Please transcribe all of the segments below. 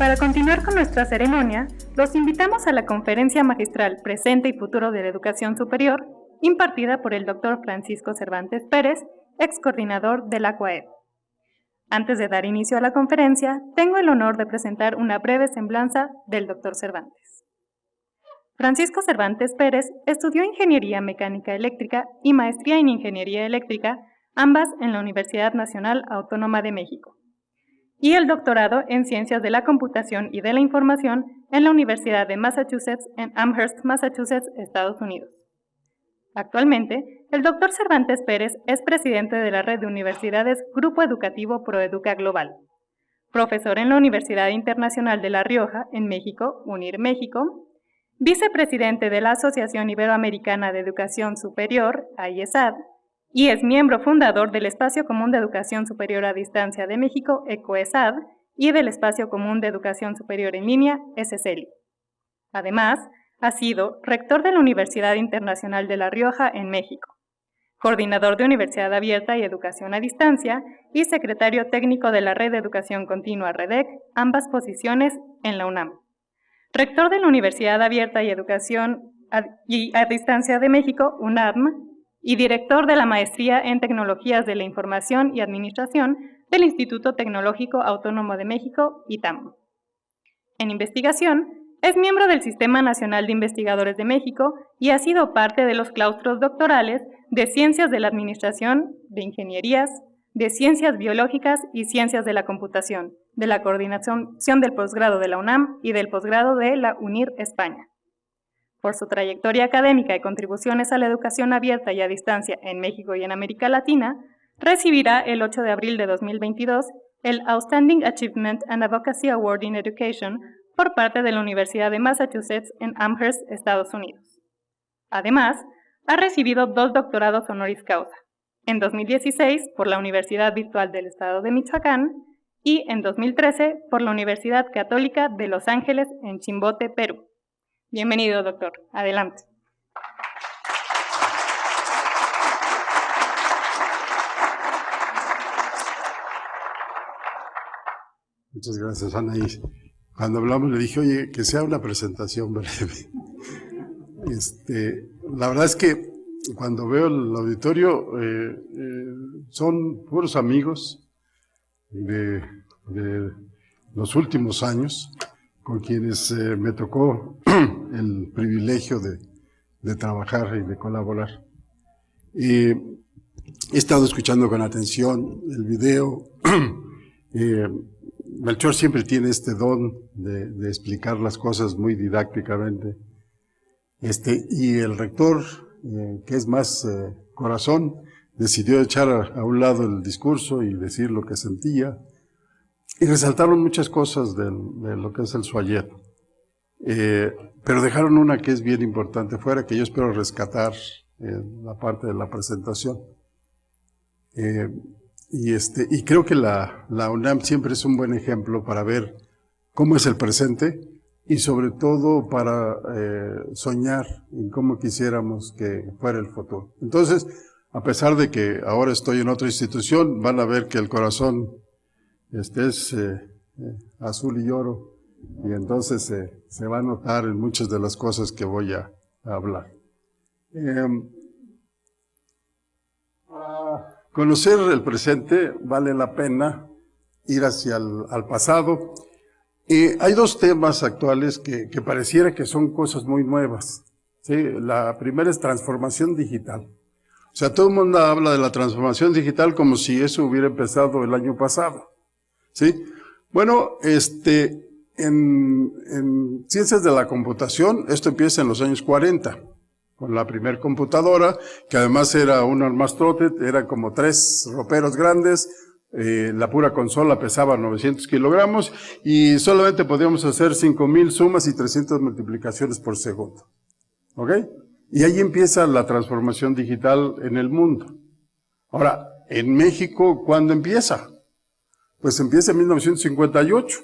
Para continuar con nuestra ceremonia, los invitamos a la conferencia magistral Presente y Futuro de la Educación Superior, impartida por el Dr. Francisco Cervantes Pérez, ex coordinador de la CUAED. Antes de dar inicio a la conferencia, tengo el honor de presentar una breve semblanza del Dr. Cervantes. Francisco Cervantes Pérez estudió Ingeniería Mecánica Eléctrica y Maestría en Ingeniería Eléctrica, ambas en la Universidad Nacional Autónoma de México, y el doctorado en Ciencias de la Computación y de la Información en la Universidad de Massachusetts en Amherst, Massachusetts, Estados Unidos. Actualmente, el Dr. Cervantes Pérez es presidente de la Red de Universidades Grupo Educativo Proeduca Global, profesor en la Universidad Internacional de La Rioja, en México, UNIR México, vicepresidente de la Asociación Iberoamericana de Educación Superior, AIESAD, y es miembro fundador del Espacio Común de Educación Superior a Distancia de México, ECOESAD, y del Espacio Común de Educación Superior en Línea, SCELI. Además, ha sido rector de la Universidad Internacional de La Rioja en México, coordinador de Universidad Abierta y Educación a Distancia y secretario técnico de la Red de Educación Continua REDEC, ambas posiciones en la UNAM. Rector de la Universidad Abierta y Educación a Distancia de México, UNAM, y director de la Maestría en Tecnologías de la Información y Administración del Instituto Tecnológico Autónomo de México, ITAM. En investigación, es miembro del Sistema Nacional de Investigadores de México y ha sido parte de los claustros doctorales de Ciencias de la Administración, de Ingenierías, de Ciencias Biológicas y Ciencias de la Computación, de la Coordinación del Posgrado de la UNAM y del Posgrado de la UNIR España. Por su trayectoria académica y contribuciones a la educación abierta y a distancia en México y en América Latina, recibirá el 8 de abril de 2022 el Outstanding Achievement and Advocacy Award in Education por parte de la Universidad de Massachusetts en Amherst, Estados Unidos. Además, ha recibido 2 doctorados honoris causa, en 2016 por la Universidad Virtual del Estado de Michoacán y en 2013 por la Universidad Católica de Los Ángeles en Chimbote, Perú. Bienvenido, doctor. Adelante. Muchas gracias, Ana. Y cuando hablamos le dije, oye, que sea una presentación breve. La verdad es que cuando veo el auditorio son puros amigos de los últimos años, con quienes me tocó el privilegio de trabajar y de colaborar. He estado escuchando con atención el video. Melchor siempre tiene este don de explicar las cosas muy didácticamente. Y el rector, que es más corazón, decidió echar a un lado el discurso y decir lo que sentía. Y resaltaron muchas cosas de lo que es el SUAYED. Pero dejaron una que es bien importante fuera, que yo espero rescatar en la parte de la presentación. Y creo que la UNAM siempre es un buen ejemplo para ver cómo es el presente y sobre todo para soñar en cómo quisiéramos que fuera el futuro. Entonces, a pesar de que ahora estoy en otra institución, van a ver que el corazón es azul y oro, y entonces se va a notar en muchas de las cosas que voy a hablar. Para conocer el presente vale la pena ir hacia el pasado. Hay 2 temas actuales que pareciera que son cosas muy nuevas, ¿sí? La primera es transformación digital. O sea, todo el mundo habla de la transformación digital como si eso hubiera empezado el año pasado, ¿sí? Bueno, en ciencias de la computación, esto empieza en los años 40, con la primer computadora, que además era una armastrote, eran como 3 roperos grandes, la pura consola pesaba 900 kilogramos, y solamente podíamos hacer 5,000 sumas y 300 multiplicaciones por segundo. ¿Ok? Y ahí empieza la transformación digital en el mundo. Ahora, en México, ¿cuándo empieza? Pues empieza en 1958,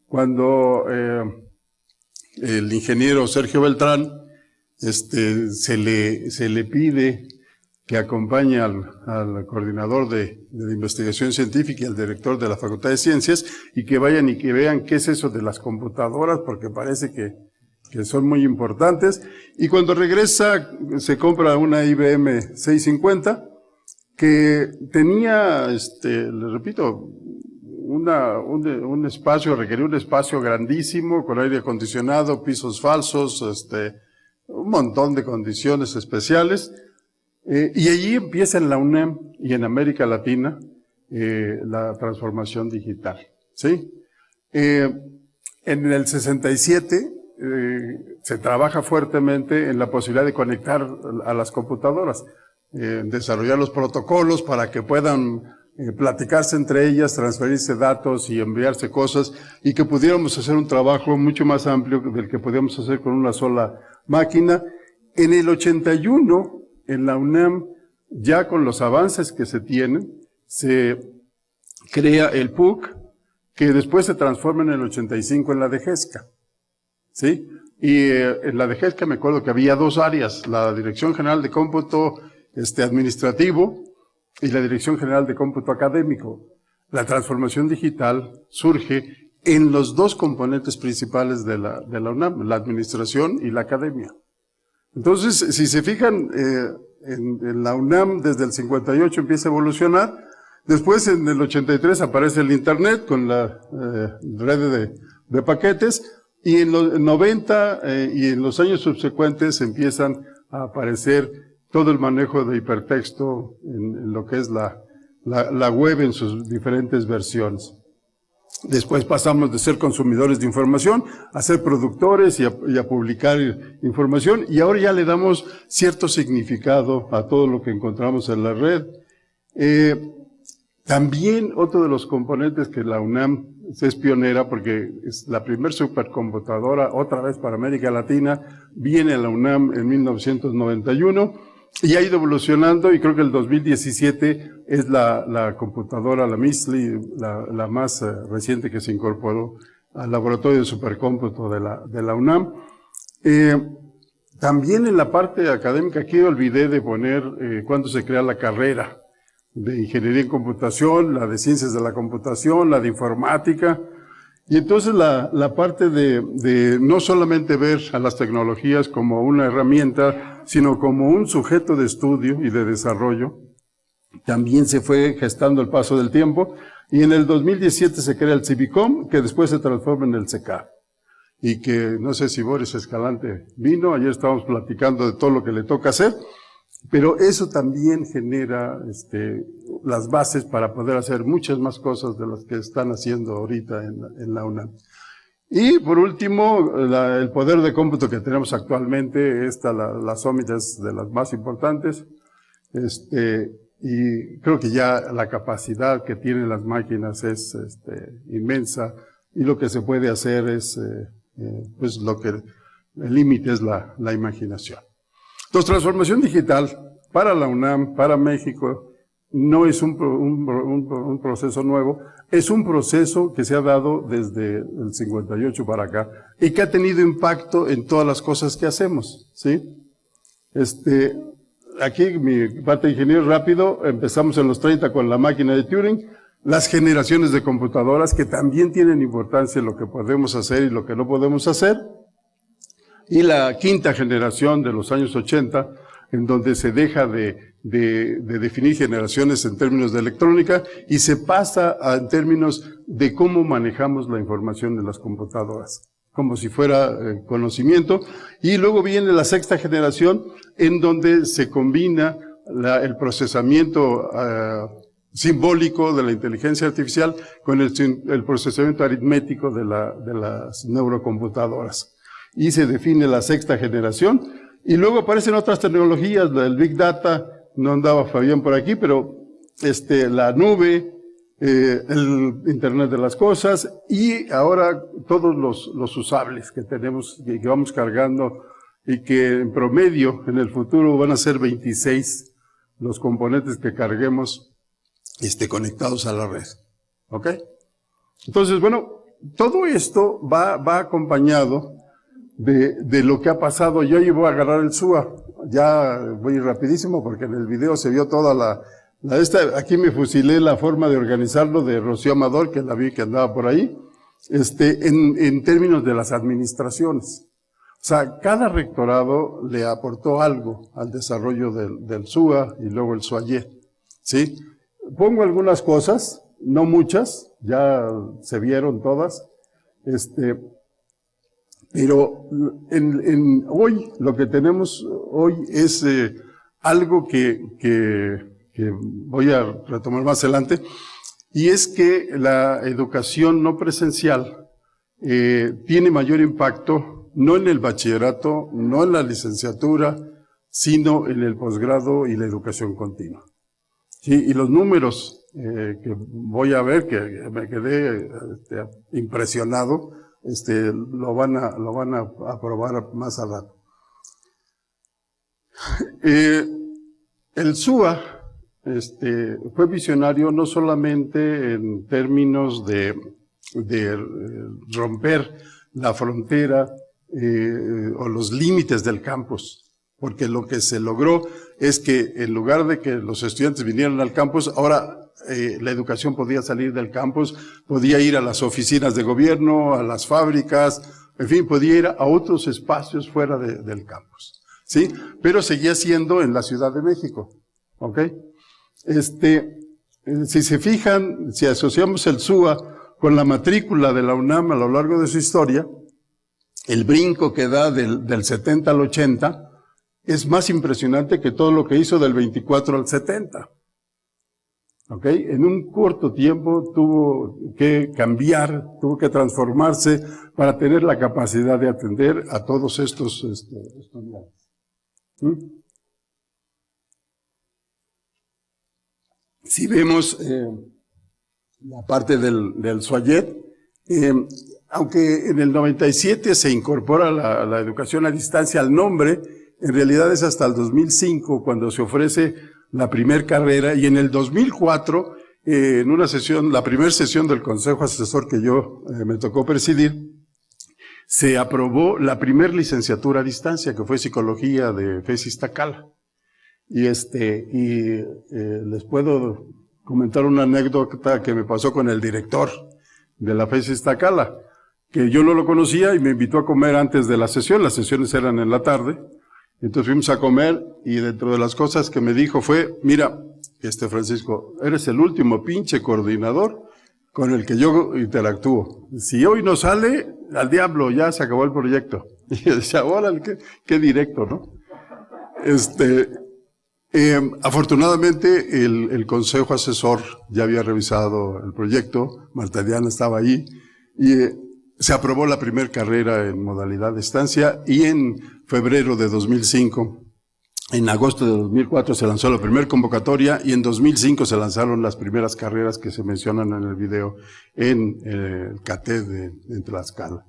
cuando el ingeniero Sergio Beltrán se le pide que acompaña al coordinador de investigación científica y al director de la Facultad de Ciencias, y que vayan y que vean qué es eso de las computadoras, porque parece que son muy importantes. Y cuando regresa, se compra una IBM 650, que tenía, les repito, un espacio, requería un espacio grandísimo, con aire acondicionado, pisos falsos, un montón de condiciones especiales. Y allí empieza en la UNAM y en América Latina la transformación digital, ¿sí? En el 67 se trabaja fuertemente en la posibilidad de conectar a las computadoras, desarrollar los protocolos para que puedan platicarse entre ellas, transferirse datos y enviarse cosas, y que pudiéramos hacer un trabajo mucho más amplio del que podíamos hacer con una sola máquina. En el 81, en la UNAM, ya con los avances que se tienen, se crea el PUC, que después se transforma en el 85 en la DGESCA, ¿sí? Y en la DGESCA me acuerdo que había dos áreas, la Dirección General de Cómputo Administrativo y la Dirección General de Cómputo Académico. La transformación digital surge en los dos componentes principales de la UNAM, la administración y la academia. Entonces, si se fijan, en la UNAM desde el 58 empieza a evolucionar. Después, en el 83 aparece el Internet con la red de paquetes, y en los 90 y en los años subsecuentes empiezan a aparecer todo el manejo de hipertexto en lo que es la web en sus diferentes versiones. Después pasamos de ser consumidores de información a ser productores y a publicar información, y ahora ya le damos cierto significado a todo lo que encontramos en la red. También otro de los componentes que la UNAM es pionera, porque es la primer supercomputadora, otra vez para América Latina, viene a la UNAM en 1991, y ha ido evolucionando, y creo que el 2017 es la computadora, la MISLI, la más reciente que se incorporó al laboratorio de supercómputo de la UNAM. También en la parte académica, aquí olvidé de poner cuándo se crea la carrera de Ingeniería en Computación, la de Ciencias de la Computación, la de Informática. Y entonces la parte de no solamente ver a las tecnologías como una herramienta, sino como un sujeto de estudio y de desarrollo, también se fue gestando el paso del tiempo, y en el 2017 se crea el Civicom, que después se transforma en el CECA. Y que, no sé si Boris Escalante vino, ayer estábamos platicando de todo lo que le toca hacer, pero eso también genera las bases para poder hacer muchas más cosas de las que están haciendo ahorita en la UNAM. Y por último, el poder de cómputo que tenemos actualmente, la Summit es de las más importantes, y creo que ya la capacidad que tienen las máquinas es inmensa, y lo que se puede hacer es, pues el límite es la imaginación. Entonces, transformación digital para la UNAM, para México, no es un proceso nuevo, es un proceso que se ha dado desde el 58 para acá y que ha tenido impacto en todas las cosas que hacemos, ¿sí? Aquí mi parte de ingeniero rápido, empezamos en los 30 con la máquina de Turing, las generaciones de computadoras que también tienen importancia en lo que podemos hacer y lo que no podemos hacer, y la quinta generación de los años 80, en donde se deja de definir generaciones en términos de electrónica y se pasa en términos de cómo manejamos la información de las computadoras, como si fuera conocimiento. Y luego viene la sexta generación, en donde se combina el procesamiento simbólico de la inteligencia artificial con el procesamiento aritmético de las neurocomputadoras. Y se define la sexta generación, y luego aparecen otras tecnologías, el Big Data, no andaba Fabián por aquí, pero la nube, el Internet de las Cosas, y ahora todos los usables que tenemos, que vamos cargando, y que en promedio, en el futuro, van a ser 26 los componentes que carguemos, conectados a la red. ¿Ok? Entonces, bueno, todo esto va acompañado de lo que ha pasado. Yo ahí voy a agarrar el SUA. ya voy rapidísimo porque en el video se vio toda aquí me fusilé la forma de organizarlo de Rocío Amador, que la vi que andaba por ahí, en términos de las administraciones. O sea, cada rectorado le aportó algo al desarrollo del SUA y luego el SUAYET, ¿sí? Pongo algunas cosas, no muchas, ya se vieron todas, pero hoy, lo que tenemos hoy es algo que voy a retomar más adelante, y es que la educación no presencial tiene mayor impacto no en el bachillerato, no en la licenciatura, sino en el posgrado y la educación continua. Sí, y los números que voy a ver, que me quedé impresionado, lo van a aprobar más al rato. El SUA fue visionario no solamente en términos de romper la frontera o los límites del campus, porque lo que se logró es que en lugar de que los estudiantes vinieran al campus, ahora la educación podía salir del campus, podía ir a las oficinas de gobierno, a las fábricas, en fin, podía ir a otros espacios fuera del campus, ¿sí? Pero seguía siendo en la Ciudad de México, ¿ok? Si se fijan, si asociamos el SUA con la matrícula de la UNAM a lo largo de su historia, el brinco que da del 70 al 80 es más impresionante que todo lo que hizo del 24 al 70. ¿Ok? En un corto tiempo tuvo que cambiar, tuvo que transformarse para tener la capacidad de atender a todos estos estudiantes. ¿Mm? Si vemos la parte del SUAYET, aunque en el 97 se incorpora la educación a distancia al nombre, en realidad es hasta el 2005 cuando se ofrece la primer carrera, y en el 2004, en una sesión, la primera sesión del Consejo Asesor que yo me tocó presidir, se aprobó la primer licenciatura a distancia, que fue Psicología de FES Iztacala. Y les puedo comentar una anécdota que me pasó con el director de la FES Iztacala, que yo no lo conocía y me invitó a comer antes de la sesión. Las sesiones eran en la tarde. Entonces fuimos a comer y dentro de las cosas que me dijo fue, mira, Francisco, eres el último pinche coordinador con el que yo interactúo. Si hoy no sale, al diablo, ya se acabó el proyecto. Y yo decía, órale, qué directo, ¿no? Afortunadamente el Consejo Asesor ya había revisado el proyecto, Marta Diana estaba ahí, y se aprobó la primera carrera en modalidad de estancia, y en febrero de 2005, en agosto de 2004 se lanzó la primera convocatoria, y en 2005 se lanzaron las primeras carreras que se mencionan en el video en el CATED en Tlaxcala.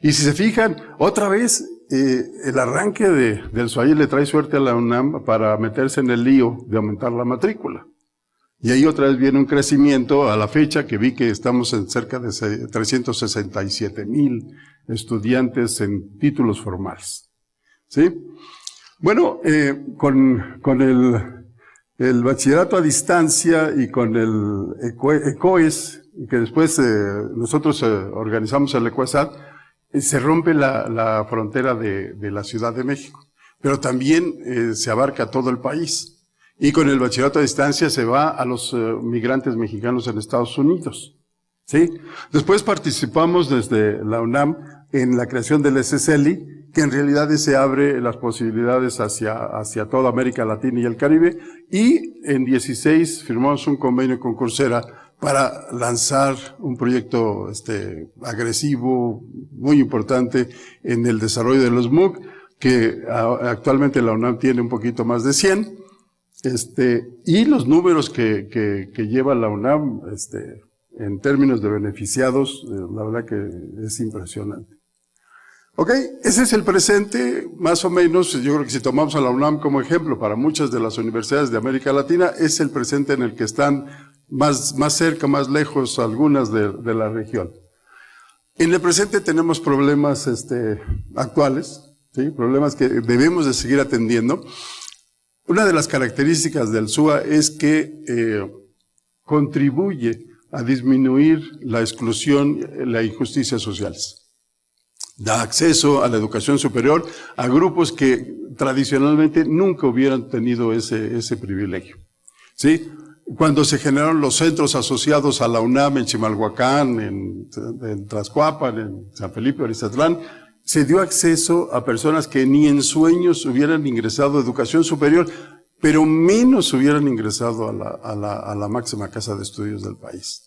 Y si se fijan, otra vez, el arranque del SUAYET le trae suerte a la UNAM para meterse en el lío de aumentar la matrícula. Y ahí otra vez viene un crecimiento a la fecha que vi que estamos en cerca de 367,000 estudiantes en títulos formales. ¿Sí? Bueno, con el bachillerato a distancia y con el ECOES, que después nosotros organizamos el ECOESAT, se rompe la frontera de la Ciudad de México, pero también se abarca todo el país. Y con el bachillerato a distancia se va a los migrantes mexicanos en Estados Unidos, ¿sí? Después participamos desde la UNAM en la creación del SSLI, que en realidad se abre las posibilidades hacia toda América Latina y el Caribe, y en 16 firmamos un convenio con Coursera para lanzar un proyecto agresivo, muy importante en el desarrollo de los MOOC, que actualmente la UNAM tiene un poquito más de 100, y los números que lleva la UNAM, en términos de beneficiados, la verdad que es impresionante. Ok, ese es el presente, más o menos. Yo creo que si tomamos a la UNAM como ejemplo para muchas de las universidades de América Latina, es el presente en el que están más cerca, más lejos algunas de la región. En el presente tenemos problemas actuales, ¿sí? Problemas que debemos de seguir atendiendo. Una de las características del SUA es que contribuye a disminuir la exclusión, la injusticia sociales. Da acceso a la educación superior a grupos que tradicionalmente nunca hubieran tenido ese privilegio. ¿Sí? Cuando se generaron los centros asociados a la UNAM en Chimalhuacán, en Tlaxcuapan, en San Felipe, Orizatlán, se dio acceso a personas que ni en sueños hubieran ingresado a educación superior, pero menos hubieran ingresado a la máxima casa de estudios del país.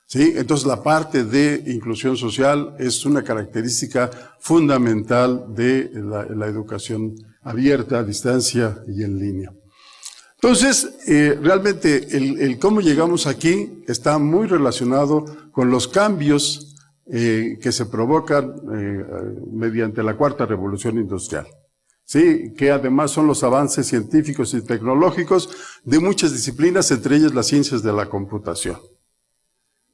¿Sí? Entonces la parte de inclusión social es una característica fundamental de la educación abierta, a distancia y en línea. Entonces, realmente el cómo llegamos aquí está muy relacionado con los cambios que se provocan mediante la cuarta revolución industrial. Sí, que además son los avances científicos y tecnológicos de muchas disciplinas, entre ellas las ciencias de la computación.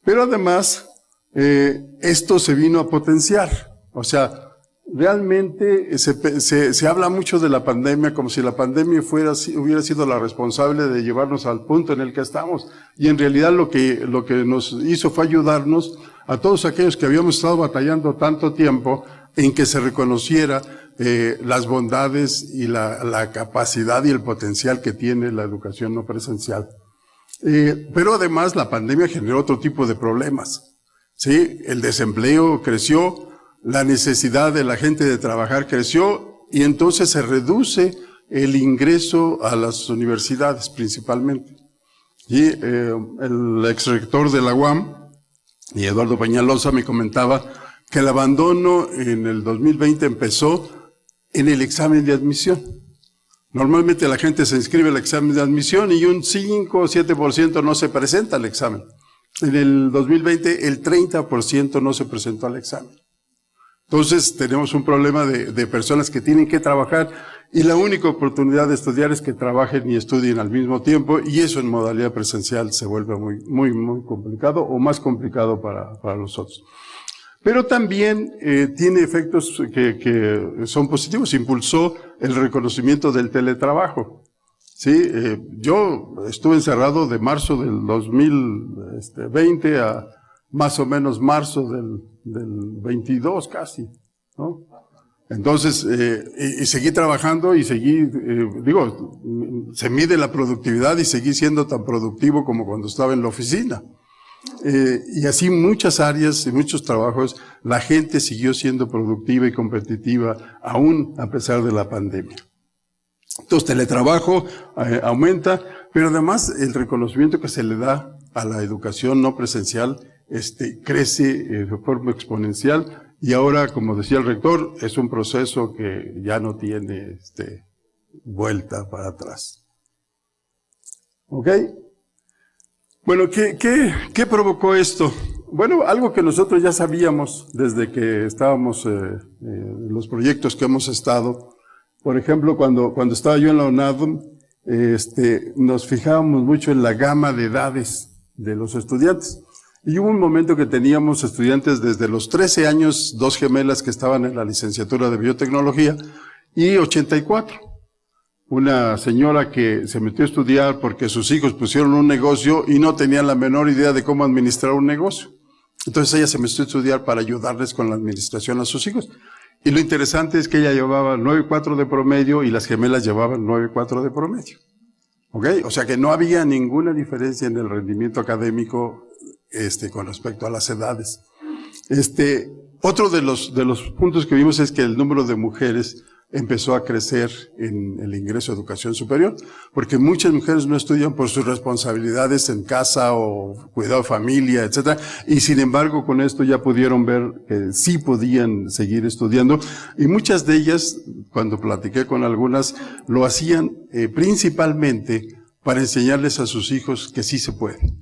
Pero además, esto se vino a potenciar. O sea, realmente se habla mucho de la pandemia como si la pandemia hubiera sido la responsable de llevarnos al punto en el que estamos. Y en realidad lo que nos hizo fue ayudarnos a todos aquellos que habíamos estado batallando tanto tiempo en que se reconociera las bondades y la capacidad y el potencial que tiene la educación no presencial. Pero además la pandemia generó otro tipo de problemas. ¿Sí? El desempleo creció, la necesidad de la gente de trabajar creció y entonces se reduce el ingreso a las universidades principalmente. Y el exrector de la UAM, y Eduardo Peñalosa, me comentaba que el abandono en el 2020 empezó en el examen de admisión. Normalmente la gente se inscribe al examen de admisión y un 5 o 7% no se presenta al examen. En el 2020 el 30% no se presentó al examen. Entonces tenemos un problema de personas que tienen que trabajar y la única oportunidad de estudiar es que trabajen y estudien al mismo tiempo y eso en modalidad presencial se vuelve muy complicado o más complicado para los otros. Pero también tiene efectos que son positivos. Impulsó el reconocimiento del teletrabajo. Sí, yo estuve encerrado de marzo del 2020 a más o menos marzo del 22 casi, ¿no? Entonces, y seguí trabajando y seguí, se mide la productividad y seguí siendo tan productivo como cuando estaba en la oficina. Y así muchas áreas y muchos trabajos, la gente siguió siendo productiva y competitiva, aún a pesar de la pandemia. Entonces, teletrabajo aumenta, pero además el reconocimiento que se le da a la educación no presencial crece de forma exponencial y ahora, como decía el rector, es un proceso que ya no tiene vuelta para atrás. ¿Ok? Bueno, ¿qué provocó esto? Bueno, algo que nosotros ya sabíamos desde que estábamos en los proyectos que hemos estado. Por ejemplo, cuando estaba yo en la UNAM, nos fijábamos mucho en la gama de edades de los estudiantes. Y hubo un momento que teníamos estudiantes desde los 13 años, 2 gemelas que estaban en la licenciatura de biotecnología, y 84. Una señora que se metió a estudiar porque sus hijos pusieron un negocio y no tenían la menor idea de cómo administrar un negocio. Entonces ella se metió a estudiar para ayudarles con la administración a sus hijos. Y lo interesante es que ella llevaba 9.4 de promedio y las gemelas llevaban 9.4 de promedio. ¿Ok? O sea que no había ninguna diferencia en el rendimiento académico con respecto a las edades. Otro de los puntos que vimos es que el número de mujeres empezó a crecer en el ingreso a educación superior, porque muchas mujeres no estudian por sus responsabilidades en casa o cuidado de familia, etcétera, y sin embargo con esto ya pudieron ver que sí podían seguir estudiando, y muchas de ellas, cuando platiqué con algunas, lo hacían principalmente para enseñarles a sus hijos que sí se puede.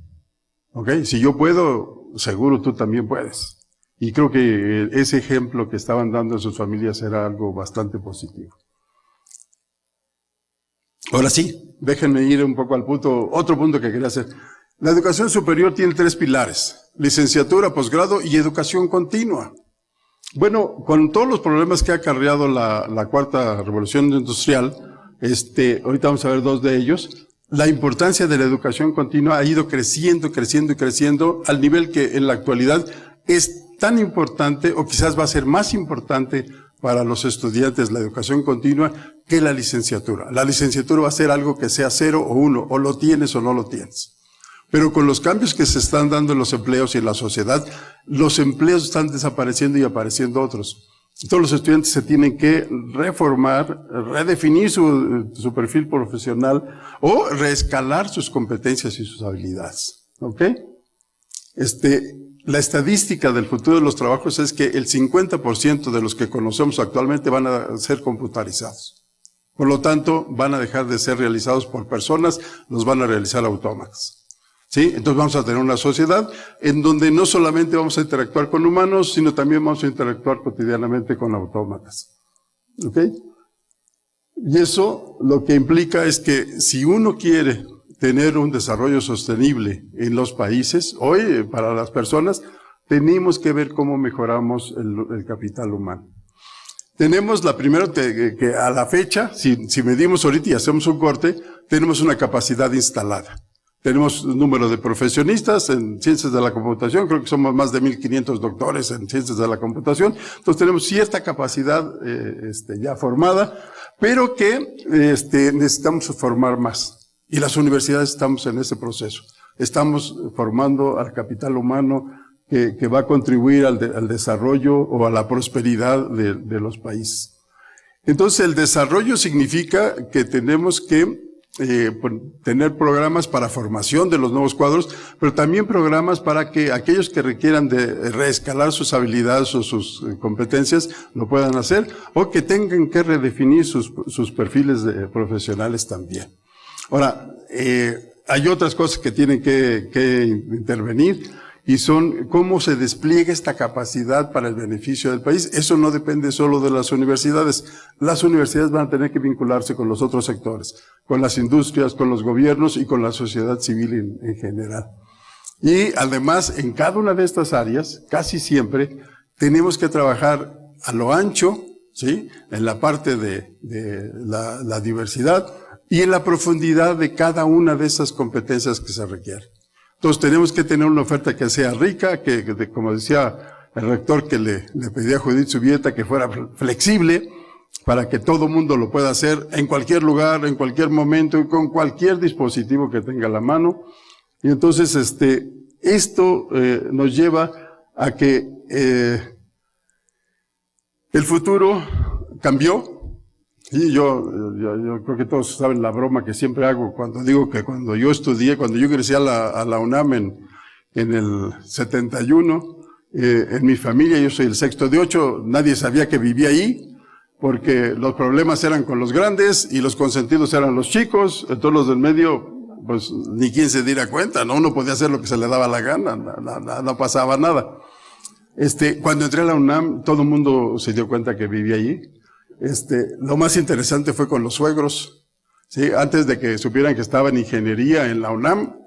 ¿Ok? Si yo puedo, seguro tú también puedes. Y creo que ese ejemplo que estaban dando a sus familias era algo bastante positivo. Ahora sí, déjenme ir un poco al otro punto que quería hacer. La educación superior tiene 3 pilares: licenciatura, posgrado y educación continua. Bueno, con todos los problemas que ha acarreado la cuarta revolución industrial, ahorita vamos a ver dos de ellos, la importancia de la educación continua ha ido creciendo, creciendo y creciendo al nivel que en la actualidad es tan importante, o quizás va a ser más importante para los estudiantes la educación continua que la licenciatura. La licenciatura va a ser algo que sea 0 o 1, o lo tienes o no lo tienes. Pero con los cambios que se están dando en los empleos y en la sociedad, los empleos están desapareciendo y apareciendo otros. Todos los estudiantes se tienen que reformar, redefinir su perfil profesional o reescalar sus competencias y sus habilidades. ¿Ok? La estadística del futuro de los trabajos es que el 50% de los que conocemos actualmente van a ser computarizados. Por lo tanto, van a dejar de ser realizados por personas, los van a realizar autómatas. ¿Sí? Entonces vamos a tener una sociedad en donde no solamente vamos a interactuar con humanos, sino también vamos a interactuar cotidianamente con autómatas. ¿Ok? Y eso lo que implica es que si uno quiere tener un desarrollo sostenible en los países, hoy para las personas, tenemos que ver cómo mejoramos el capital humano. Tenemos la primera que a la fecha, si medimos ahorita y hacemos un corte, tenemos una capacidad instalada. Tenemos un número de profesionistas en ciencias de la computación, creo que somos más de 1,500 doctores en ciencias de la computación, entonces tenemos cierta capacidad ya formada, pero que necesitamos formar más. Y las universidades estamos en ese proceso. Estamos formando al capital humano que va a contribuir al desarrollo o a la prosperidad de los países. Entonces el desarrollo significa que tenemos que tener programas para formación de los nuevos cuadros, pero también programas para que aquellos que requieran de reescalar sus habilidades o sus competencias lo puedan hacer, o que tengan que redefinir sus perfiles profesionales también. Ahora, hay otras cosas que tienen que intervenir, y son cómo se despliega esta capacidad para el beneficio del país. Eso no depende solo de las universidades. Las universidades van a tener que vincularse con los otros sectores, con las industrias, con los gobiernos y con la sociedad civil en general. Y además, en cada una de estas áreas, casi siempre, tenemos que trabajar a lo ancho, ¿sí? En la parte de la diversidad y en la profundidad de cada una de esas competencias que se requieren. Entonces tenemos que tener una oferta que sea rica, que como decía el rector que le pedía a Judith Subieta, que fuera flexible, para que todo mundo lo pueda hacer en cualquier lugar, en cualquier momento y con cualquier dispositivo que tenga a la mano. Y entonces esto nos lleva a que el futuro cambió. Y yo creo que todos saben la broma que siempre hago cuando digo que cuando yo estudié, cuando yo ingresé a la UNAM en el 71, en mi familia, yo soy el sexto de 8, nadie sabía que vivía ahí, porque los problemas eran con los grandes y los consentidos eran los chicos, entonces los del medio, pues ni quien se diera cuenta, ¿no? Uno podía hacer lo que se le daba la gana, no pasaba nada. Cuando entré a la UNAM, todo el mundo se dio cuenta que vivía allí. Lo más interesante fue con los suegros, ¿sí? Antes de que supieran que estaba en ingeniería en la UNAM,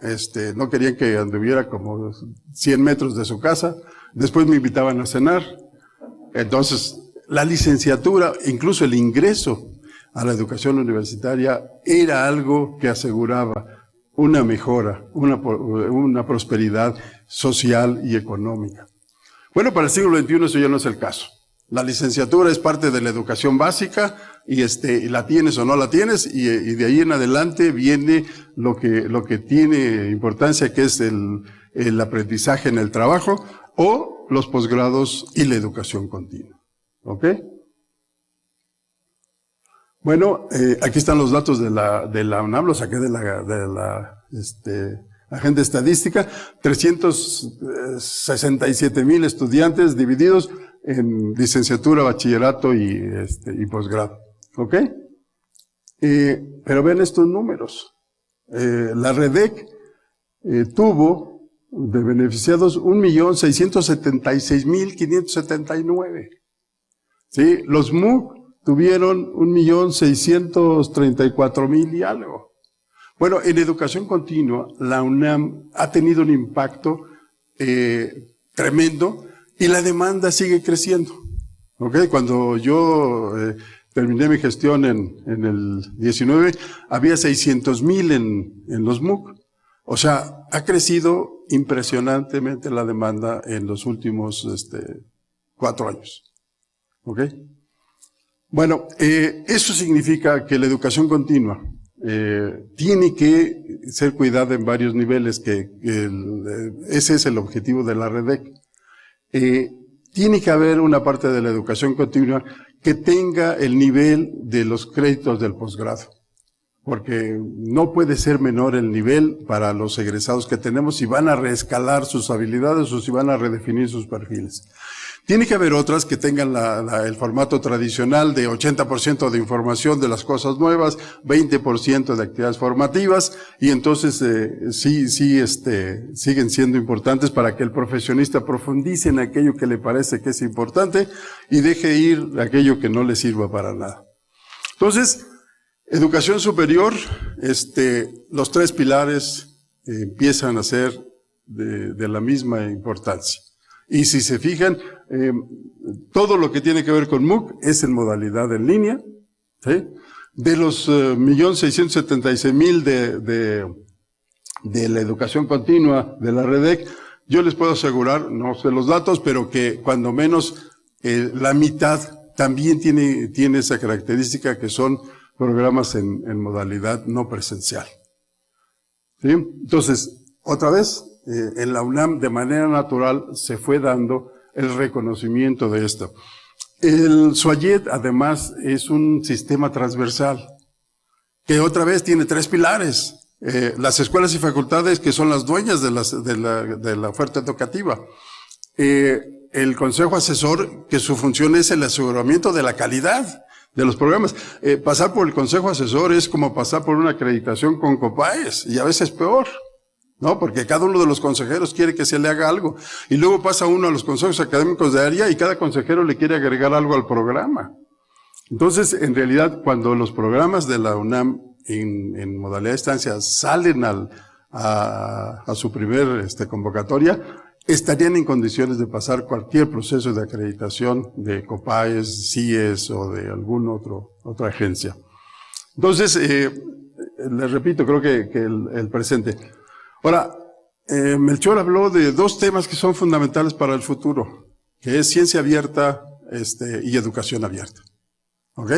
no querían que anduviera como 100 metros de su casa. Después me invitaban a cenar. Entonces, la licenciatura, incluso el ingreso a la educación universitaria, era algo que aseguraba una mejora, una prosperidad social y económica. Bueno, para el siglo XXI eso ya no es el caso. La licenciatura es parte de la educación básica y la tienes o no la tienes y de ahí en adelante viene lo que tiene importancia, que es el aprendizaje en el trabajo o los posgrados y la educación continua. ¿Ok? Bueno, aquí están los datos de la UNAM, los saqué de la agenda estadística, 367,000 estudiantes divididos en licenciatura, bachillerato y posgrado. ¿Ok? Pero ven estos números. La REDEC tuvo de beneficiados 1,676,579. ¿Sí? Los MOOC tuvieron 1,634,000 y algo. Bueno, en educación continua, la UNAM ha tenido un impacto tremendo y la demanda sigue creciendo. ¿Ok? Cuando yo terminé mi gestión en el 19, había 600,000 en los MOOC. O sea, ha crecido impresionantemente la demanda en los últimos 4 años. ¿Ok? Bueno, eso significa que la educación continua tiene que ser cuidada en varios niveles, ese es el objetivo de la REDEC. Tiene que haber una parte de la educación continua que tenga el nivel de los créditos del posgrado, porque no puede ser menor el nivel para los egresados que tenemos si van a reescalar sus habilidades o si van a redefinir sus perfiles. Tiene que haber otras que tengan el formato tradicional de 80% de información de las cosas nuevas, 20% de actividades formativas, y entonces siguen siendo importantes para que el profesionista profundice en aquello que le parece que es importante y deje ir aquello que no le sirva para nada. Entonces, educación superior, los 3 pilares empiezan a ser de la misma importancia. Y si se fijan, todo lo que tiene que ver con MOOC es en modalidad en línea, ¿sí? De los 1,676,000 de la educación continua de la REDEC, yo les puedo asegurar, no sé los datos, pero que cuando menos la mitad también tiene esa característica, que son programas en modalidad no presencial. ¿Sí? Entonces, otra vez, en la UNAM de manera natural se fue dando el reconocimiento de esto. El SUAYED además es un sistema transversal que otra vez tiene 3 pilares. Las escuelas y facultades, que son las dueñas de la oferta educativa. El consejo asesor, que su función es el aseguramiento de la calidad de los programas. Pasar por el consejo asesor es como pasar por una acreditación con COPAES, y a veces peor, ¿no? Porque cada uno de los consejeros quiere que se le haga algo. Y luego pasa uno a los consejos académicos de área y cada consejero le quiere agregar algo al programa. Entonces, en realidad, cuando los programas de la UNAM en modalidad de estancia salen a su primer convocatoria, estarían en condiciones de pasar cualquier proceso de acreditación de COPAES, CIES o de alguna otra agencia. Entonces, les repito, creo que el presente. Ahora, Melchor habló de 2 temas que son fundamentales para el futuro, que es ciencia abierta y educación abierta. ¿Ok?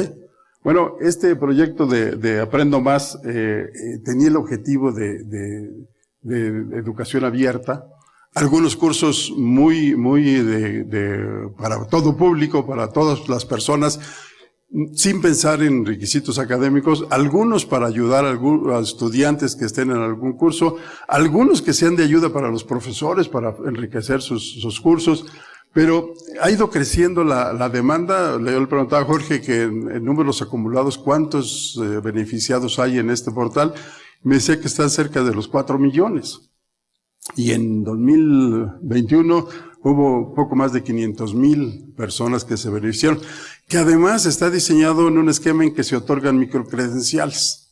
Bueno, este proyecto de Aprendo Más tenía el objetivo de educación abierta, algunos cursos muy para todo público, para todas las personas, sin pensar en requisitos académicos, algunos para ayudar a estudiantes que estén en algún curso, algunos que sean de ayuda para los profesores, para enriquecer sus cursos, pero ha ido creciendo la demanda. Yo le preguntaba a Jorge que en números acumulados, ¿cuántos beneficiados hay en este portal? Me decía que están cerca de los 4 millones. Y en 2021 hubo poco más de 500,000 personas que se beneficiaron, que además está diseñado en un esquema en que se otorgan microcredenciales.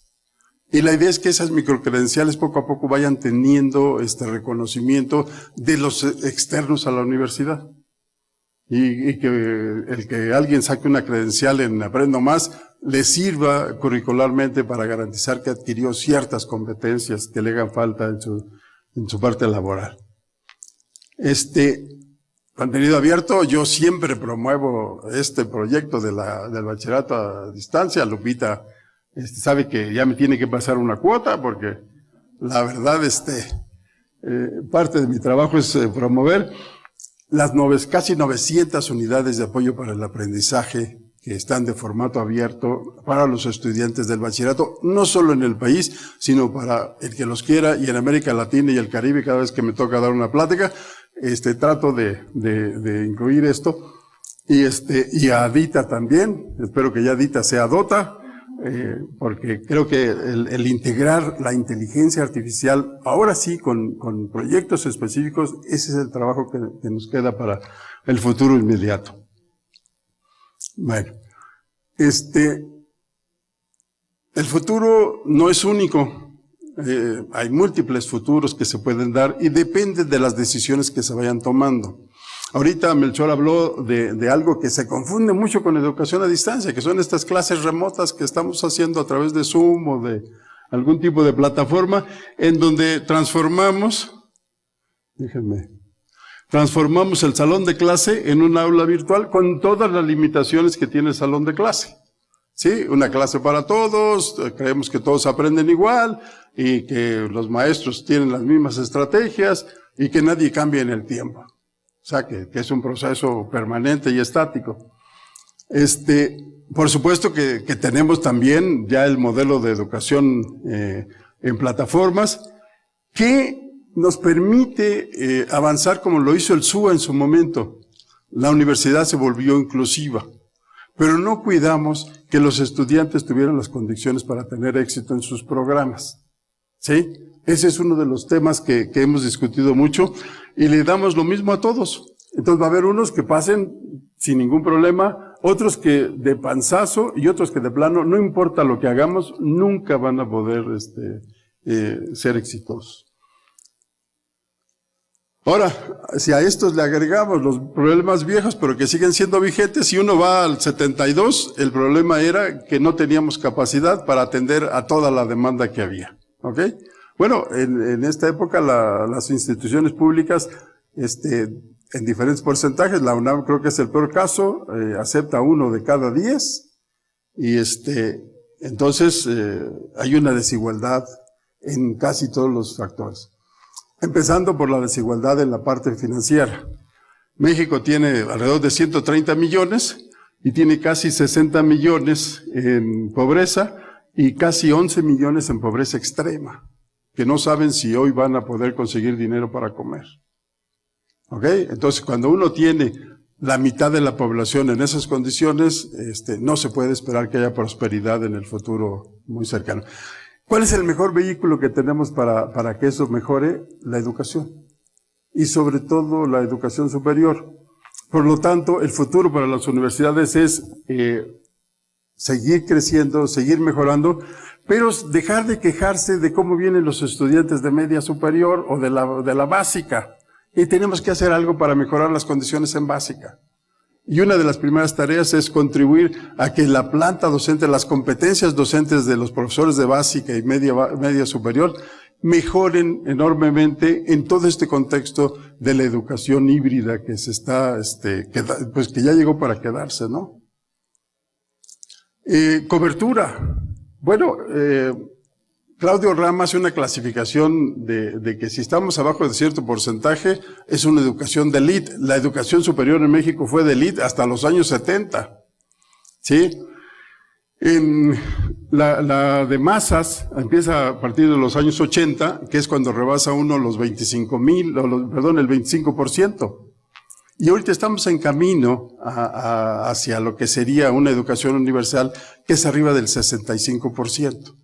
Y la idea es que esas microcredenciales poco a poco vayan teniendo reconocimiento de los externos a la universidad. Y que el que alguien saque una credencial en Aprendo Más le sirva curricularmente para garantizar que adquirió ciertas competencias que le hagan falta en su parte laboral. Contenido abierto, yo siempre promuevo este proyecto del bachillerato a distancia. Lupita sabe que ya me tiene que pasar una cuota, porque la verdad parte de mi trabajo es promover las casi 900 unidades de apoyo para el aprendizaje que están de formato abierto para los estudiantes del bachillerato, no solo en el país, sino para el que los quiera, y en América Latina y el Caribe. Cada vez que me toca dar una plática, trato de incluir esto, y a Dita también. Espero que ya Dita sea DOTA, porque creo que el integrar la inteligencia artificial, ahora sí, con proyectos específicos, ese es el trabajo que nos queda para el futuro inmediato. Bueno, el futuro no es único. Hay múltiples futuros que se pueden dar y depende de las decisiones que se vayan tomando. Ahorita Melchor habló de algo que se confunde mucho con educación a distancia, que son estas clases remotas que estamos haciendo a través de Zoom o de algún tipo de plataforma, en donde transformamos el salón de clase en un aula virtual con todas las limitaciones que tiene el salón de clase. Sí, una clase para todos, creemos que todos aprenden igual y que los maestros tienen las mismas estrategias y que nadie cambia en el tiempo. O sea, que es un proceso permanente y estático. Por supuesto que tenemos también ya el modelo de educación en plataformas que nos permite avanzar como lo hizo el SUA en su momento. La universidad se volvió inclusiva, pero no cuidamos que los estudiantes tuvieran las condiciones para tener éxito en sus programas. ¿Sí? Ese es uno de los temas que hemos discutido mucho y le damos lo mismo a todos. Entonces va a haber unos que pasen sin ningún problema, otros que de panzazo y otros que de plano, no importa lo que hagamos, nunca van a poder ser exitosos. Ahora, si a estos le agregamos los problemas viejos, pero que siguen siendo vigentes, si uno va al 72, el problema era que no teníamos capacidad para atender a toda la demanda que había. ¿Ok? Bueno, en esta época las instituciones públicas, en diferentes porcentajes, la UNAM creo que es el peor caso, acepta 1 de cada 10, y entonces hay una desigualdad en casi todos los factores. Empezando por la desigualdad en la parte financiera. México tiene alrededor de 130 millones y tiene casi 60 millones en pobreza y casi 11 millones en pobreza extrema, que no saben si hoy van a poder conseguir dinero para comer. ¿Ok? Entonces, cuando uno tiene la mitad de la población en esas condiciones, no se puede esperar que haya prosperidad en el futuro muy cercano. ¿Cuál es el mejor vehículo que tenemos para que eso mejore? La educación. Y sobre todo la educación superior. Por lo tanto, el futuro para las universidades es seguir creciendo, seguir mejorando, pero dejar de quejarse de cómo vienen los estudiantes de media superior o de la básica. Y tenemos que hacer algo para mejorar las condiciones en básica. Y una de las primeras tareas es contribuir a que la planta docente, las competencias docentes de los profesores de básica y media superior mejoren enormemente en todo este contexto de la educación híbrida que se está, que ya llegó para quedarse, ¿no? Cobertura. Bueno, Claudio Rama hace una clasificación de que si estamos abajo de cierto porcentaje, es una educación de élite. La educación superior en México fue de élite hasta los años 70. ¿Sí? La de masas empieza a partir de los años 80, que es cuando rebasa uno los 25,000, el 25%. Y ahorita estamos en camino hacia lo que sería una educación universal, que es arriba del 65%.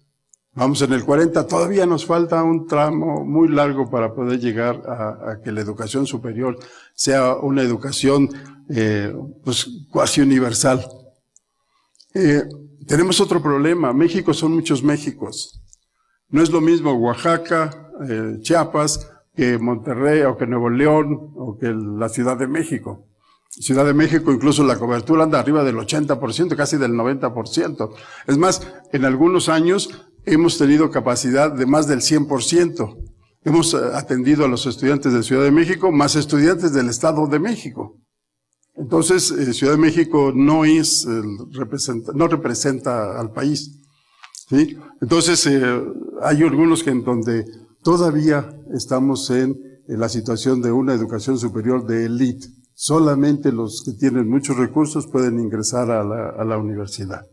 Vamos en el 40, todavía nos falta un tramo muy largo para poder llegar a que la educación superior sea una educación casi universal. Tenemos otro problema. México son muchos Méxicos. No es lo mismo Oaxaca, Chiapas, que Monterrey o que Nuevo León o que la Ciudad de México. Ciudad de México incluso la cobertura anda arriba del 80%, casi del 90%. Es más, en algunos años hemos tenido capacidad de más del 100%. Hemos atendido a los estudiantes de Ciudad de México, más estudiantes del Estado de México. Entonces, Ciudad de México no representa al país. ¿Sí? Entonces, hay algunos que en donde todavía estamos en la situación de una educación superior de élite. Solamente los que tienen muchos recursos pueden ingresar a la universidad.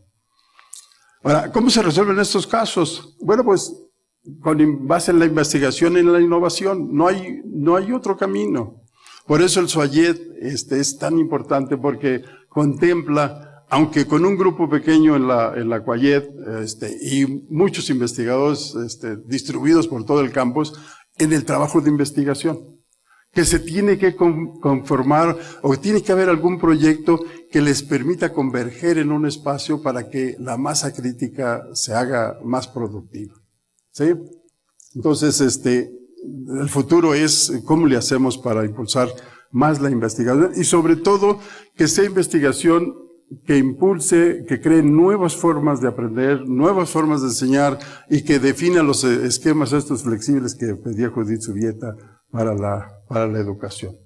Ahora, ¿cómo se resuelven estos casos? Bueno, pues con base en la investigación y en la innovación. No hay otro camino. Por eso el SUAYED es tan importante, porque contempla, aunque con un grupo pequeño en la CUAYED y muchos investigadores distribuidos por todo el campus, en el trabajo de investigación, que se tiene que conformar o tiene que haber algún proyecto que les permita converger en un espacio para que la masa crítica se haga más productiva. ¿Sí? Entonces, el futuro es cómo le hacemos para impulsar más la investigación y sobre todo que sea investigación que impulse, que cree nuevas formas de aprender, nuevas formas de enseñar y que defina los esquemas estos flexibles que pedía Judith Zubieta para la educación.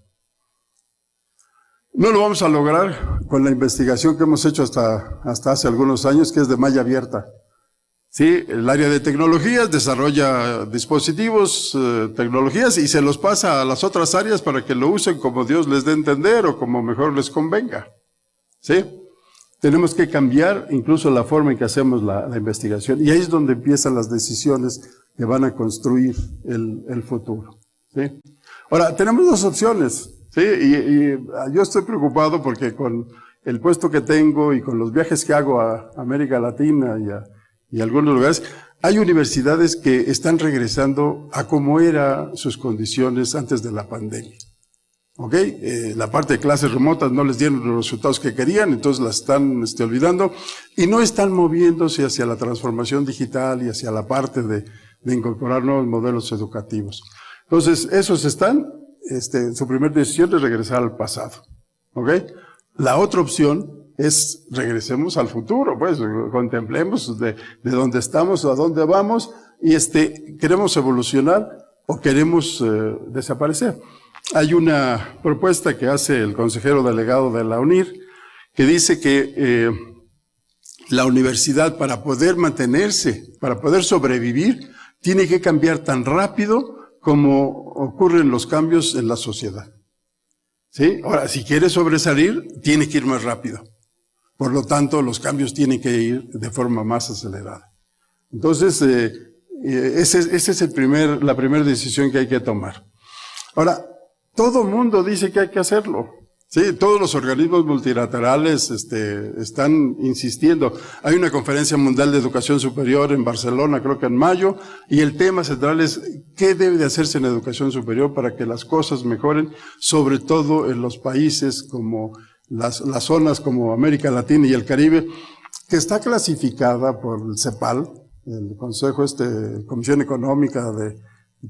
No lo vamos a lograr con la investigación que hemos hecho hasta hace algunos años, que es de malla abierta. Sí, el área de tecnologías desarrolla dispositivos, tecnologías y se los pasa a las otras áreas para que lo usen como Dios les dé a entender o como mejor les convenga. ¿Sí? Tenemos que cambiar incluso la forma en que hacemos la investigación y ahí es donde empiezan las decisiones que van a construir el futuro. ¿Sí? Ahora, tenemos dos opciones. ¿Sí? Y yo estoy preocupado porque con el puesto que tengo y con los viajes que hago a América Latina y a algunos lugares, hay universidades que están regresando a cómo eran sus condiciones antes de la pandemia. ¿Ok? La parte de clases remotas no les dieron los resultados que querían, entonces las están olvidando y no están moviéndose hacia la transformación digital y hacia la parte de incorporar nuevos modelos educativos. Entonces, esos están, su primera decisión es regresar al pasado. ¿Ok? La otra opción es regresemos al futuro, pues, contemplemos de dónde estamos o a dónde vamos y queremos evolucionar o queremos desaparecer. Hay una propuesta que hace el consejero delegado de la UNIR que dice que la universidad para poder mantenerse, para poder sobrevivir, tiene que cambiar tan rápido como ocurren los cambios en la sociedad. ¿Sí? Ahora, si quiere sobresalir, tiene que ir más rápido. Por lo tanto, los cambios tienen que ir de forma más acelerada. Entonces, esa es la primera decisión que hay que tomar. Ahora, todo mundo dice que hay que hacerlo. Sí, todos los organismos multilaterales están insistiendo. Hay una conferencia mundial de educación superior en Barcelona, creo que en mayo, y el tema central es qué debe de hacerse en educación superior para que las cosas mejoren, sobre todo en los países como las zonas como América Latina y el Caribe, que está clasificada por el CEPAL, el Consejo Comisión Económica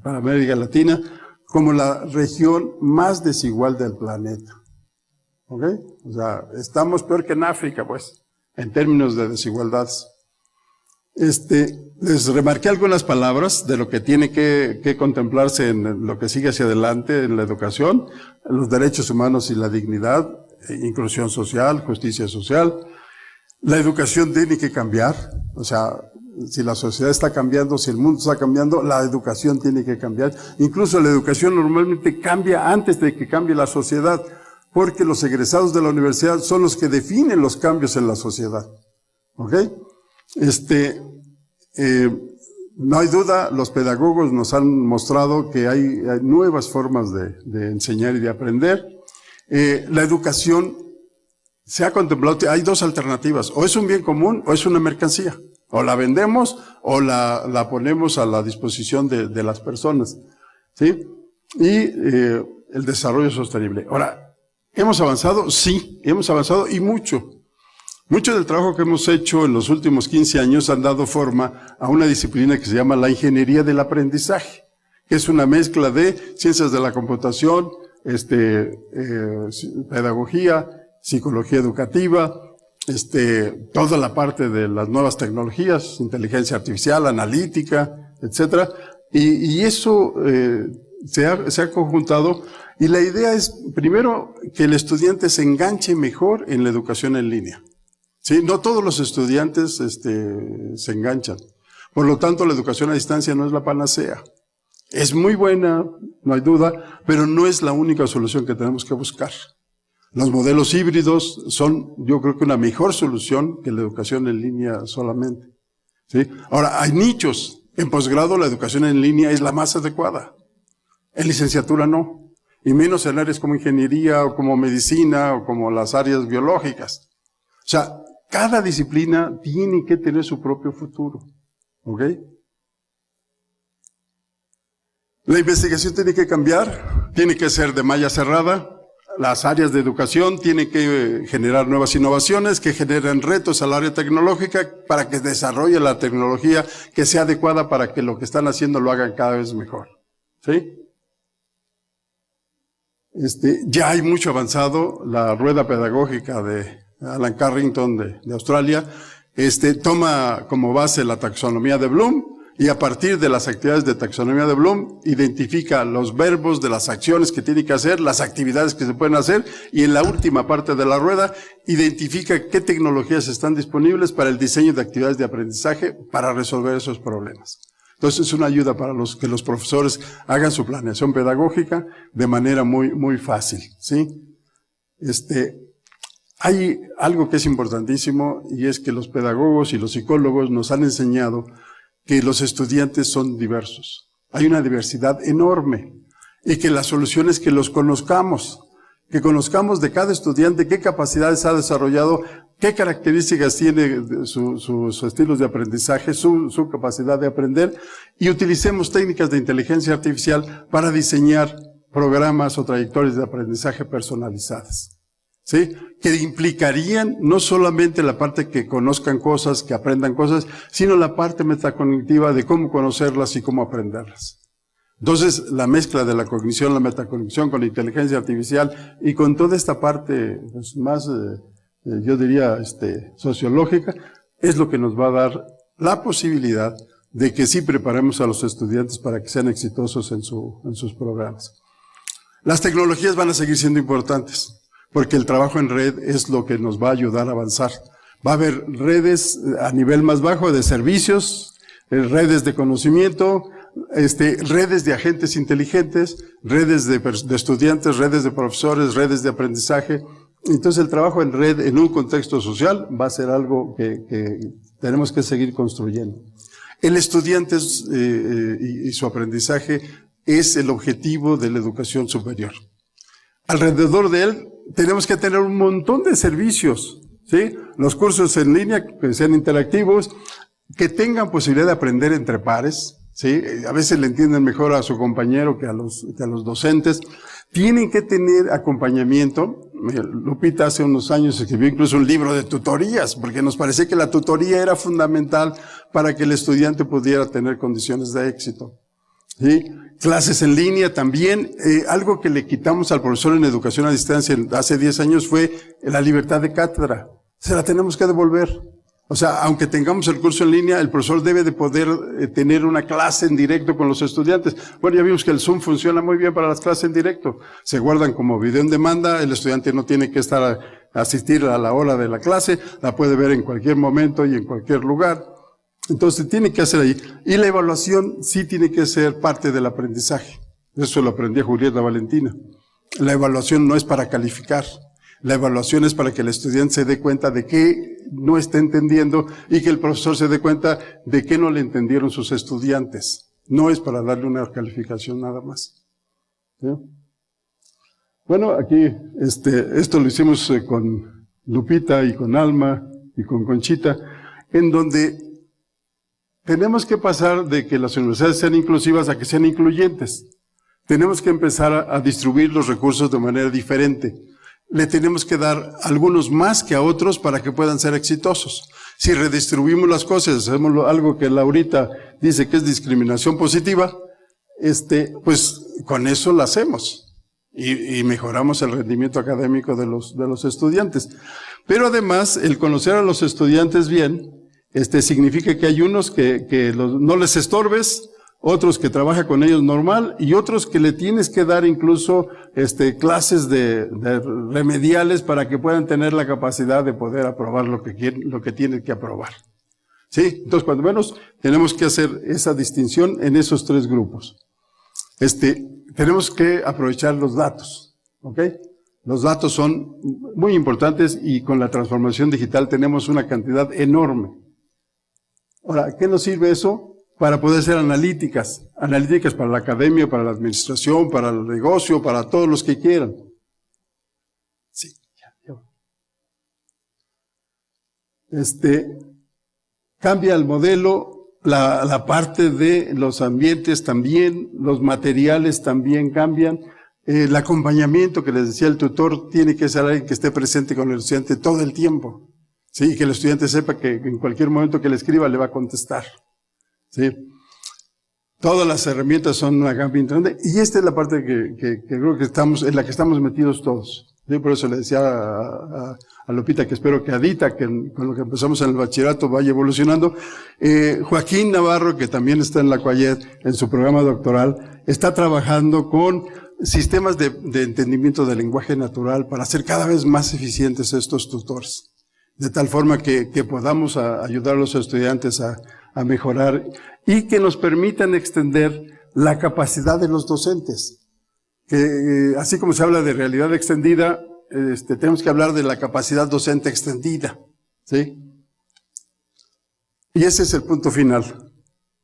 para América Latina, como la región más desigual del planeta. ¿Ok? O sea, estamos peor que en África, pues, en términos de desigualdades. Les remarqué algunas palabras de lo que tiene que contemplarse en lo que sigue hacia adelante en la educación, los derechos humanos y la dignidad, inclusión social, justicia social. La educación tiene que cambiar, o sea, si la sociedad está cambiando, si el mundo está cambiando, la educación tiene que cambiar. Incluso la educación normalmente cambia antes de que cambie la sociedad, porque los egresados de la universidad son los que definen los cambios en la sociedad. ¿Ok? No hay duda, los pedagogos nos han mostrado que hay nuevas formas de enseñar y de aprender. La educación se ha contemplado, hay dos alternativas, o es un bien común o es una mercancía. O la vendemos o la ponemos a la disposición de las personas. ¿Sí? Y el desarrollo sostenible. Ahora, ¿hemos avanzado? Sí, hemos avanzado y mucho. Mucho del trabajo que hemos hecho en los últimos 15 años han dado forma a una disciplina que se llama la ingeniería del aprendizaje, que es una mezcla de ciencias de la computación, pedagogía, psicología educativa, toda la parte de las nuevas tecnologías, inteligencia artificial, analítica, etcétera. Y eso se ha conjuntado. Y la idea es, primero, que el estudiante se enganche mejor en la educación en línea. ¿Sí? No todos los estudiantes se enganchan. Por lo tanto, la educación a distancia no es la panacea. Es muy buena, no hay duda, pero no es la única solución que tenemos que buscar. Los modelos híbridos son, yo creo que una mejor solución que la educación en línea solamente. ¿Sí? Ahora, hay nichos. En posgrado la educación en línea es la más adecuada. En licenciatura no. Y menos en áreas como ingeniería o como medicina o como las áreas biológicas. O sea, cada disciplina tiene que tener su propio futuro. ¿Ok? La investigación tiene que cambiar, tiene que ser de malla cerrada. Las áreas de educación tienen que generar nuevas innovaciones que generen retos al área tecnológica para que desarrolle la tecnología que sea adecuada para que lo que están haciendo lo hagan cada vez mejor. ¿Sí? Ya hay mucho avanzado. La rueda pedagógica de Alan Carrington de Australia, toma como base la taxonomía de Bloom, y a partir de las actividades de taxonomía de Bloom, identifica los verbos de las acciones que tiene que hacer, las actividades que se pueden hacer, y en la última parte de la rueda, identifica qué tecnologías están disponibles para el diseño de actividades de aprendizaje para resolver esos problemas. Entonces es una ayuda para que los profesores hagan su planeación pedagógica de manera muy, muy fácil, ¿sí? Hay algo que es importantísimo, y es que los pedagogos y los psicólogos nos han enseñado que los estudiantes son diversos. Hay una diversidad enorme, y que la solución es que los conozcamos, que conozcamos de cada estudiante qué capacidades ha desarrollado, qué características tiene sus estilos de aprendizaje, su capacidad de aprender, y utilicemos técnicas de inteligencia artificial para diseñar programas o trayectorias de aprendizaje personalizadas, ¿sí? Que implicarían no solamente la parte que conozcan cosas, que aprendan cosas, sino la parte metacognitiva de cómo conocerlas y cómo aprenderlas. Entonces, la mezcla de la cognición, la metacognición con la inteligencia artificial y con toda esta parte pues, más, yo diría, sociológica, es lo que nos va a dar la posibilidad de que sí preparemos a los estudiantes para que sean exitosos en sus programas. Las tecnologías van a seguir siendo importantes, porque el trabajo en red es lo que nos va a ayudar a avanzar. Va a haber redes a nivel más bajo de servicios, redes de conocimiento, redes de agentes inteligentes, redes de estudiantes, redes de profesores, redes de aprendizaje. Entonces el trabajo en red en un contexto social va a ser algo que tenemos que seguir construyendo. El estudiante y su aprendizaje es el objetivo de la educación superior. Alrededor de él tenemos que tener un montón de servicios, ¿sí? Los cursos en línea que sean interactivos, que tengan posibilidad de aprender entre pares, ¿sí? A veces le entienden mejor a su compañero que a los docentes. Tienen que tener acompañamiento. Lupita hace unos años escribió incluso un libro de tutorías, porque nos parecía que la tutoría era fundamental para que el estudiante pudiera tener condiciones de éxito, ¿sí? Clases en línea también. Algo que le quitamos al profesor en educación a distancia hace 10 años fue la libertad de cátedra. Se la tenemos que devolver. O sea, aunque tengamos el curso en línea, el profesor debe de poder tener una clase en directo con los estudiantes. Bueno, ya vimos que el Zoom funciona muy bien para las clases en directo. Se guardan como video en demanda, el estudiante no tiene que asistir a la hora de la clase, la puede ver en cualquier momento y en cualquier lugar. Entonces tiene que hacer ahí. Y la evaluación sí tiene que ser parte del aprendizaje. Eso lo aprendí a Julieta Valentina. La evaluación no es para calificar. La evaluación es para que el estudiante se dé cuenta de qué no está entendiendo y que el profesor se dé cuenta de qué no le entendieron sus estudiantes. No es para darle una calificación nada más. ¿Sí? Bueno, aquí esto lo hicimos con Lupita y con Alma y con Conchita, en donde tenemos que pasar de que las universidades sean inclusivas a que sean incluyentes. Tenemos que empezar a distribuir los recursos de manera diferente. Le tenemos que dar algunos más que a otros para que puedan ser exitosos. Si redistribuimos las cosas, hacemos algo que Laurita dice que es discriminación positiva, pues con eso lo hacemos y mejoramos el rendimiento académico de los estudiantes. Pero además, el conocer a los estudiantes bien, significa que hay unos que no les estorbes, otros que trabaja con ellos normal y otros que le tienes que dar incluso clases de remediales para que puedan tener la capacidad de poder aprobar lo que tienen que aprobar. ¿Sí? Entonces, cuando menos tenemos que hacer esa distinción en esos tres grupos. Tenemos que aprovechar los datos, ¿ok? Los datos son muy importantes y con la transformación digital tenemos una cantidad enorme. Ahora, ¿qué nos sirve eso? Para poder hacer analíticas para la academia, para la administración, para el negocio, para todos los que quieran. Sí, cambia el modelo, la parte de los ambientes también, los materiales también cambian. El acompañamiento que les decía el tutor tiene que ser alguien que esté presente con el estudiante todo el tiempo. Sí, y que el estudiante sepa que en cualquier momento que le escriba le va a contestar. ¿Sí? Todas las herramientas son una gama grande, y esta es la parte que creo que en la que estamos metidos todos. Yo por eso le decía a Lupita que espero que Adita, que con lo que empezamos en el bachillerato, vaya evolucionando. Joaquín Navarro, que también está en la CUAYED, en su programa doctoral, está trabajando con sistemas de entendimiento del lenguaje natural para hacer cada vez más eficientes estos tutores, de tal forma que podamos ayudar a los estudiantes a mejorar y que nos permitan extender la capacidad de los docentes. Que así como se habla de realidad extendida, tenemos que hablar de la capacidad docente extendida, ¿sí? Y ese es el punto final.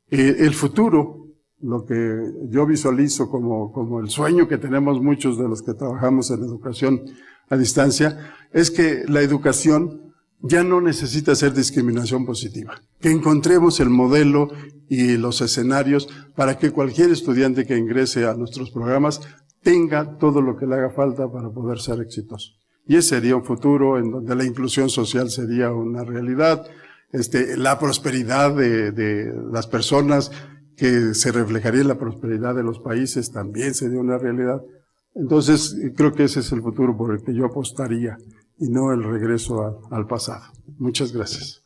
El futuro, lo que yo visualizo como el sueño que tenemos muchos de los que trabajamos en educación a distancia, es que la educación ya no necesita ser discriminación positiva. Que encontremos el modelo y los escenarios para que cualquier estudiante que ingrese a nuestros programas tenga todo lo que le haga falta para poder ser exitoso. Y ese sería un futuro en donde la inclusión social sería una realidad, la prosperidad de las personas, que se reflejaría en la prosperidad de los países, también sería una realidad. Entonces, creo que ese es el futuro por el que yo apostaría, y no el regreso al pasado. Muchas gracias.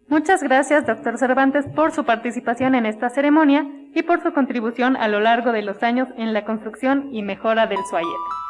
Muchas gracias, doctor Cervantes, por su participación en esta ceremonia y por su contribución a lo largo de los años en la construcción y mejora del SUAYEP.